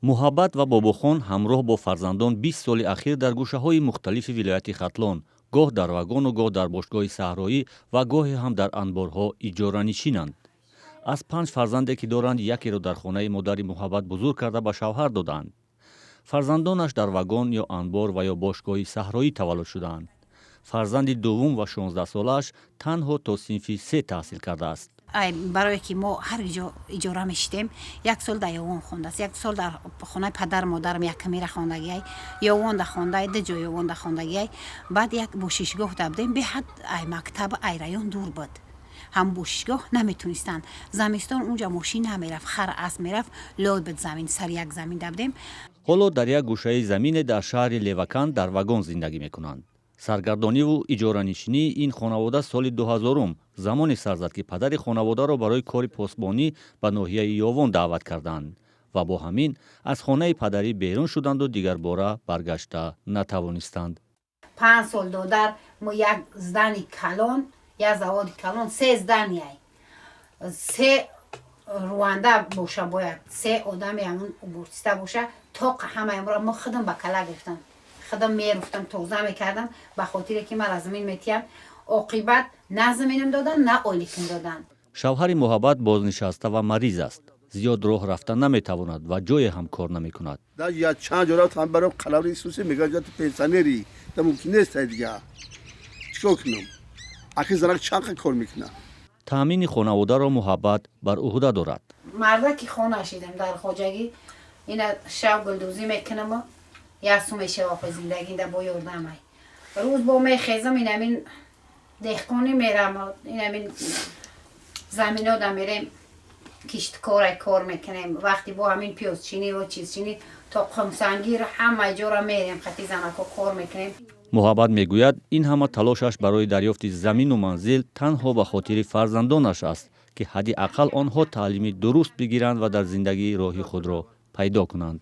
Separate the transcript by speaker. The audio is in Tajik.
Speaker 1: муҳаббат ва бобохон ҳамроҳ бо фарзандон 20 соли ахир дар гӯшаҳои мухталифи вилояти Хатлон, гоҳ дар вагону гоҳ дар бошгоҳи саҳроӣ ва гоҳе ҳам дар анборҳо иҷоранишинанд. аз 5 фарзанде ки доранд, якеро дар хонаи модари муҳаббат бузург карда ба шавҳар доданд. фарзандонаш дар вагон ё анбор ва ё бошгоҳи саҳроӣ таваллуд шуданд. фарзанди дуввум ва 16-солааш танҳо то синфи 3 таҳсил кардааст.
Speaker 2: барое ки мо ҳар ҷо иҷора мешидем, як сол дар ёвон хондааст, як сол дар хонаи падар модарам якамира хондагиай, ёвонда хондай, ду ҷо ёвонда хондагиай. баъд як бошишгоҳ дабдем, беҳад ай мактаб ай район дур буд. ҳам бошишгоҳ наметонистанд. замистон унҷа мошин намерафт, хар асп мерафт, лой буд замин, сар як замин дабдем.
Speaker 1: ҳоло дар як гӯшаи замине дар шаҳри Левакан дар вагон зиндагӣ мекунанд. саргардониву иҷоранишинии ин хонавода соли 2000 замоне сар зад ки падари хонаводаро барои кори посбонӣ ба ноҳияи ёвон даъват карданд ва бо ҳамин аз хонаи падарӣ берун шуданду дигарбора баргашта натавонистанд.
Speaker 2: 5 сол додар мо як здани калон, як заводи калон, 3 зданияй, 3 руанда боша, бояд 3 одами ҳамун убуртиста боша, тоқ ҳамаямро мо худам ба кала гирифтам, худам меруфтам, тоза мекардам, ба хотире ки мара замин метиям. оқибат на заминам додан, на оликам додан.
Speaker 1: шавҳари муҳаббат бознишаста ва мариз аст. зиёд роҳ рафта наметавонад ва ҷое ҳам кор намекунад.
Speaker 3: я чанд ҷора там барам қалаври суси мегаҷат пенсионери да мумкин нест дига. чикор кунам? ахи занак чанд кор мекуна?
Speaker 1: таъмини хонаводаро муҳаббат бар уҳда дорад.
Speaker 2: марда ки хона шидам дар хоҷагӣ, ина шав гулдӯзӣ мекунам, як сум мешава зиндагӣ да бо ёрдамай. рӯз бо мехезам, инамин деҳқонӣ мерам, инамин заминода мерем, кишткорай кор мекунем. вақти бо ҳамин пиёзчинӣ ва чизчинӣ то қумсангир ҳама ҷора мерем, хати занако кор мекунем.
Speaker 1: муҳаббат мегӯяд ин ҳама талошаш барои дарёфти замину манзил танҳо ба хотири фарзандонаш аст ки ҳадди ақал онҳо таълими дуруст бигиранд ва дар зиндагӣ роҳи худро пайдо кунанд.